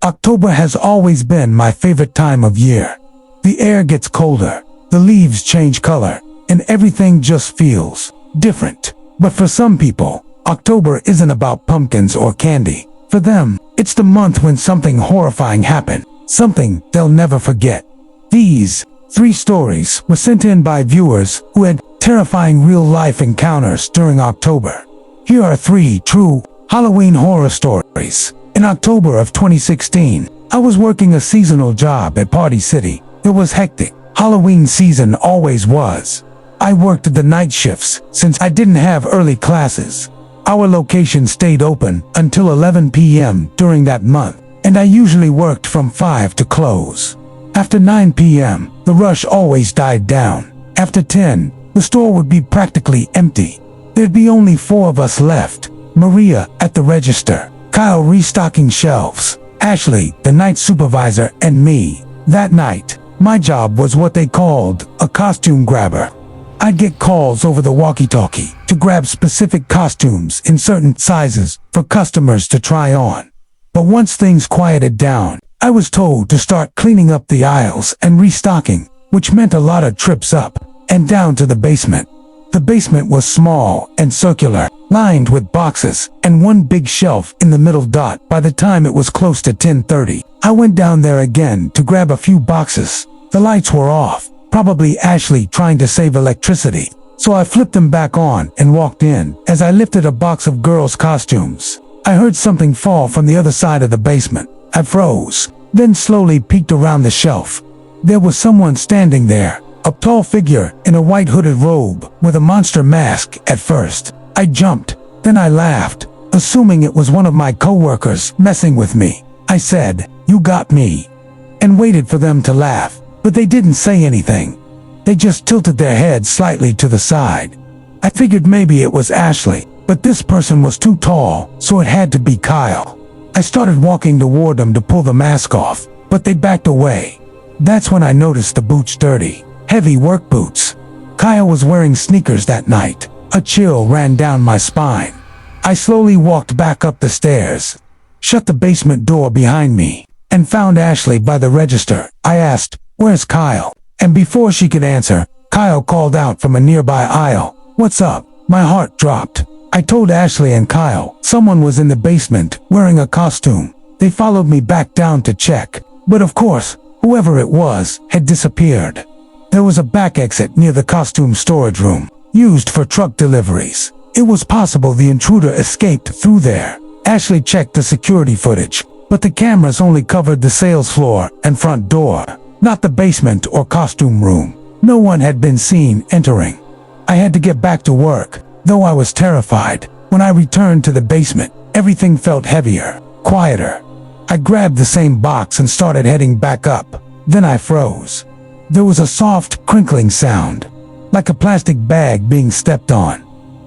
October has always been my favorite time of year. The air gets colder, the leaves change color, and everything just feels different. But for some people, October isn't about pumpkins or candy. For them, it's the month when something horrifying happened, something they'll never forget. These 3 stories were sent in by viewers who had terrifying real-life encounters during October. Here are 3 true Halloween horror stories. In October of 2016, I was working a seasonal job at Party City. It was hectic. Halloween season always was. I worked the night shifts since I didn't have early classes. Our location stayed open until 11 p.m. during that month, and I usually worked from 5 to close. After 9 p.m., the rush always died down. After 10, the store would be practically empty. There'd be only 4 of us left: Maria at the register, Kyle restocking shelves, Ashley, the night supervisor, and me. That night, my job was what they called a costume grabber. I'd get calls over the walkie-talkie to grab specific costumes in certain sizes for customers to try on. But once things quieted down, I was told to start cleaning up the aisles and restocking, which meant a lot of trips up and down to the basement. The basement was small and circular, lined with boxes and one big shelf in the middle. By the time it was close to 10:30, I went down there again to grab a few boxes. The lights were off, probably Ashley trying to save electricity, so I flipped them back on and walked in. As I lifted a box of girls' costumes, I heard something fall from the other side of the basement. I froze, then slowly peeked around the shelf. There was someone standing there, a tall figure in a white hooded robe with a monster mask. At first, I jumped, then I laughed, assuming it was one of my coworkers messing with me. I said, "You got me," and waited for them to laugh, but they didn't say anything. They just tilted their heads slightly to the side. I figured maybe it was Ashley, but this person was too tall, so it had to be Kyle. I started walking toward them to pull the mask off, but they backed away. That's when I noticed the boots dirty. Heavy work boots. Kyle was wearing sneakers that night. A chill ran down my spine. I slowly walked back up the stairs, shut the basement door behind me, and found Ashley by the register. I asked, "Where's Kyle?" And before she could answer, Kyle called out from a nearby aisle, "What's up?" My heart dropped. I told Ashley and Kyle someone was in the basement wearing a costume. They followed me back down to check, but of course, whoever it was had disappeared. There was a back exit near the costume storage room, used for truck deliveries. It was possible the intruder escaped through there. Ashley checked the security footage, but the cameras only covered the sales floor and front door, not the basement or costume room. No one had been seen entering. I had to get back to work, though I was terrified. When I returned to the basement, everything felt heavier, quieter. I grabbed the same box and started heading back up. Then I froze. There was a soft, crinkling sound, like a plastic bag being stepped on.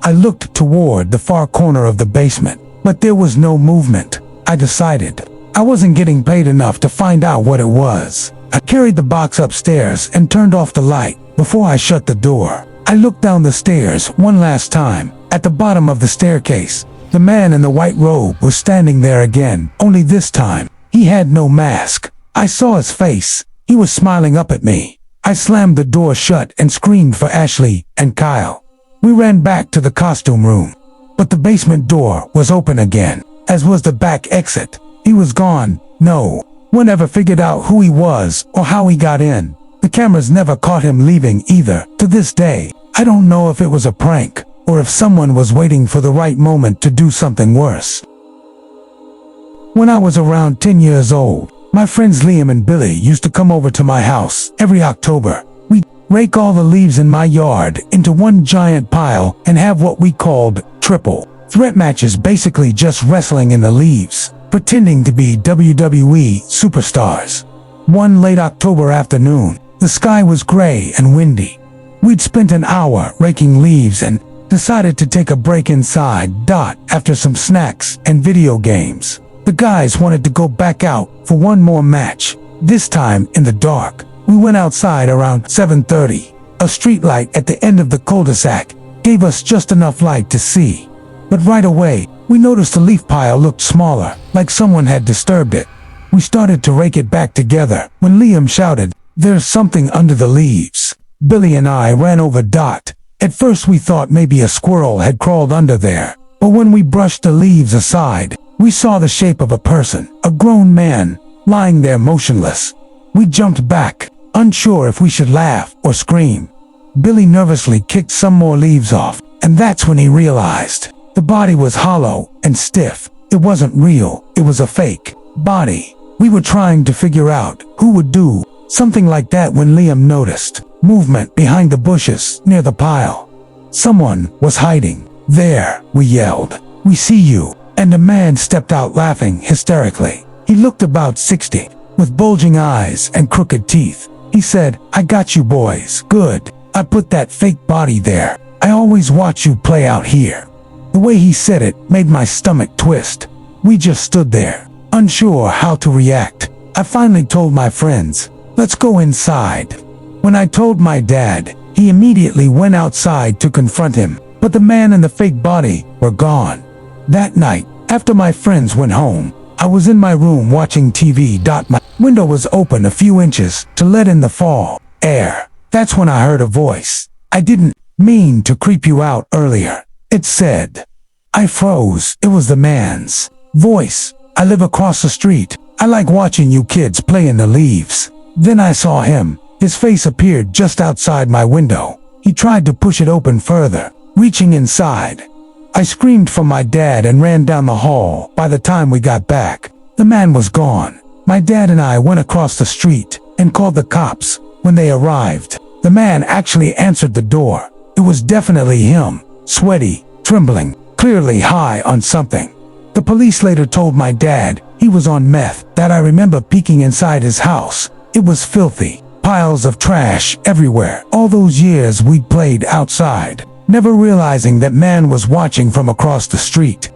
I looked toward the far corner of the basement, but there was no movement. I decided I wasn't getting paid enough to find out what it was. I carried the box upstairs and turned off the light before I shut the door. I looked down the stairs one last time. At the bottom of the staircase, the man in the white robe was standing there again, only this time, he had no mask. I saw his face. He was smiling up at me. I slammed the door shut and screamed for Ashley and Kyle. We ran back to the costume room, but the basement door was open again, as was the back exit. He was gone. No one ever figured out who he was or how he got in. The cameras never caught him leaving either. To this day, I don't know if it was a prank or if someone was waiting for the right moment to do something worse. When I was around 10 years old, my friends Liam and Billy used to come over to my house every October. We'd rake all the leaves in my yard into one giant pile and have what we called triple threat matches, basically just wrestling in the leaves, pretending to be WWE superstars. One late October afternoon, the sky was gray and windy. We'd spent an hour raking leaves and decided to take a break inside. After some snacks and video games, the guys wanted to go back out for one more match, this time in the dark. We went outside around 7:30. A streetlight at the end of the cul-de-sac gave us just enough light to see. But right away, we noticed the leaf pile looked smaller, like someone had disturbed it. We started to rake it back together when Liam shouted, "There's something under the leaves." Billy and I ran over Dot. At first we thought maybe a squirrel had crawled under there, but when we brushed the leaves aside, we saw the shape of a person, a grown man, lying there motionless. We jumped back, unsure if we should laugh or scream. Billy nervously kicked some more leaves off, and that's when he realized the body was hollow and stiff. It wasn't real, it was a fake body. We were trying to figure out who would do something like that when Liam noticed movement behind the bushes near the pile. Someone was hiding there, we yelled. "We see you," and a man stepped out laughing hysterically. He looked about 60, with bulging eyes and crooked teeth. He said, "I got you boys, good. I put that fake body there. I always watch you play out here." The way he said it made my stomach twist. We just stood there, unsure how to react. I finally told my friends, "Let's go inside." When I told my dad, he immediately went outside to confront him, but the man and the fake body were gone. That night, after my friends went home, I was in my room watching TV. My window was open a few inches to let in the fall air. That's when I heard a voice. I didn't mean to creep you out earlier, it said. I froze. It was the man's voice. "I live across the street. I like watching you kids play in the leaves." Then I saw him. His face appeared just outside my window. He tried to push it open further, reaching inside. I screamed for my dad and ran down the hall. By the time we got back, the man was gone. My dad and I went across the street and called the cops. When they arrived, the man actually answered the door. It was definitely him, sweaty, trembling, clearly high on something. The police later told my dad he was on meth. That I remember peeking inside his house. It was filthy. Piles of trash everywhere. All those years we'd played outside, never realizing that man was watching from across the street.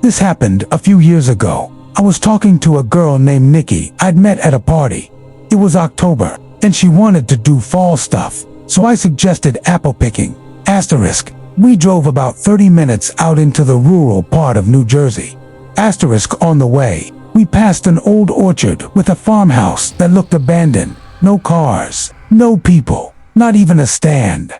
This happened a few years ago. I was talking to a girl named Nikki I'd met at a party. It was October, and she wanted to do fall stuff, so I suggested apple picking. Asterisk. We drove about 30 minutes out into the rural part of New Jersey. Asterisk. On the way, we passed an old orchard with a farmhouse that looked abandoned. No cars, no people, not even a stand.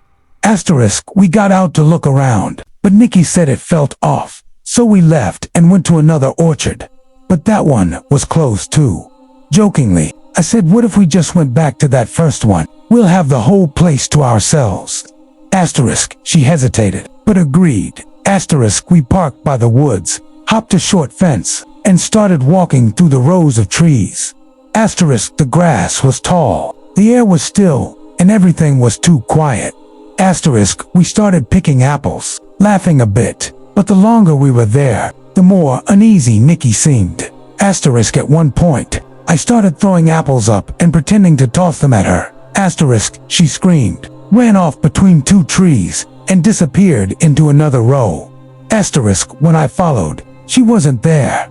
Asterisk. We got out to look around, but Nikki said it felt off, so we left and went to another orchard. But that one was closed too. Jokingly, I said, "What if we just went back to that first one? We'll have the whole place to ourselves." Asterisk. She hesitated, but agreed. Asterisk. We parked by the woods, hopped a short fence, and started walking through the rows of trees. Asterisk. The grass was tall, the air was still, and everything was too quiet. Asterisk. We started picking apples, laughing a bit, but the longer we were there, the more uneasy Nikki seemed. Asterisk. At one point, I started throwing apples up and pretending to toss them at her. Asterisk. She screamed, ran off between two trees, and disappeared into another row. Asterisk. When I followed, she wasn't there.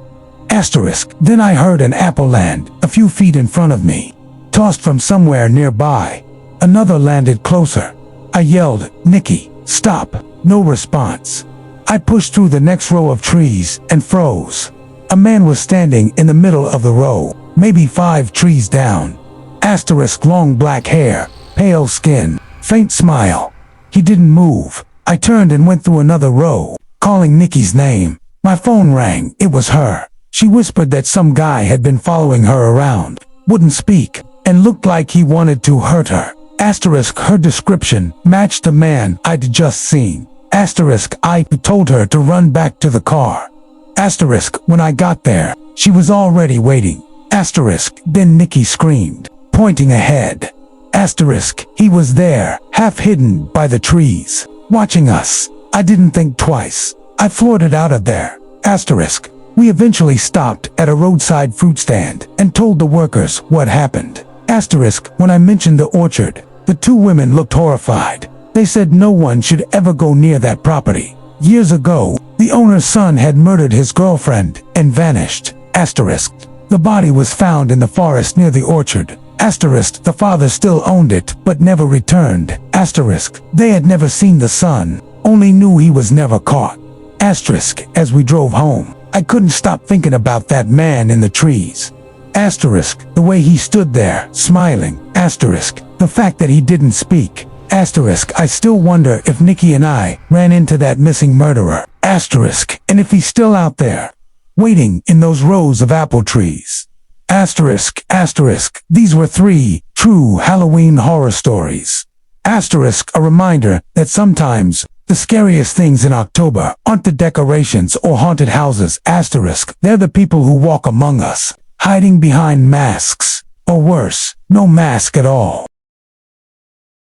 Asterisk. Then I heard an apple land a few feet in front of me, tossed from somewhere nearby. Another landed closer. I yelled, "Nikki, stop!" No response. I pushed through the next row of trees and froze. A man was standing in the middle of the row, maybe 5 trees down. Asterisk. Long black hair, pale skin, faint smile. He didn't move. I turned and went through another row, calling Nikki's name. My phone rang. It was her. She whispered that some guy had been following her around, wouldn't speak, and looked like he wanted to hurt her. Asterisk. Her description matched the man I'd just seen. Asterisk. I told her to run back to the car. Asterisk. When I got there, she was already waiting. Asterisk. Then Nikki screamed, pointing ahead. Asterisk. He was there, half hidden by the trees, watching us. I didn't think twice. I floored it out of there. Asterisk. We eventually stopped at a roadside fruit stand and told the workers what happened. Asterisk. When I mentioned the orchard, the 2 women looked horrified. They said no one should ever go near that property. Years ago, the owner's son had murdered his girlfriend and vanished. Asterisk. The body was found in the forest near the orchard. Asterisk. The father still owned it but never returned. Asterisk. They had never seen the son, only knew he was never caught. Asterisk. As we drove home, I couldn't stop thinking about that man in the trees. Asterisk, the way he stood there, smiling. Asterisk, the fact that he didn't speak. Asterisk, I still wonder if Nikki and I ran into that missing murderer. Asterisk, and if he's still out there, waiting in those rows of apple trees. Asterisk, asterisk, these were 3 true Halloween horror stories. Asterisk, a reminder that sometimes the scariest things in October aren't the decorations or haunted houses. Asterisk, they're the people who walk among us, hiding behind masks, or worse, no mask at all.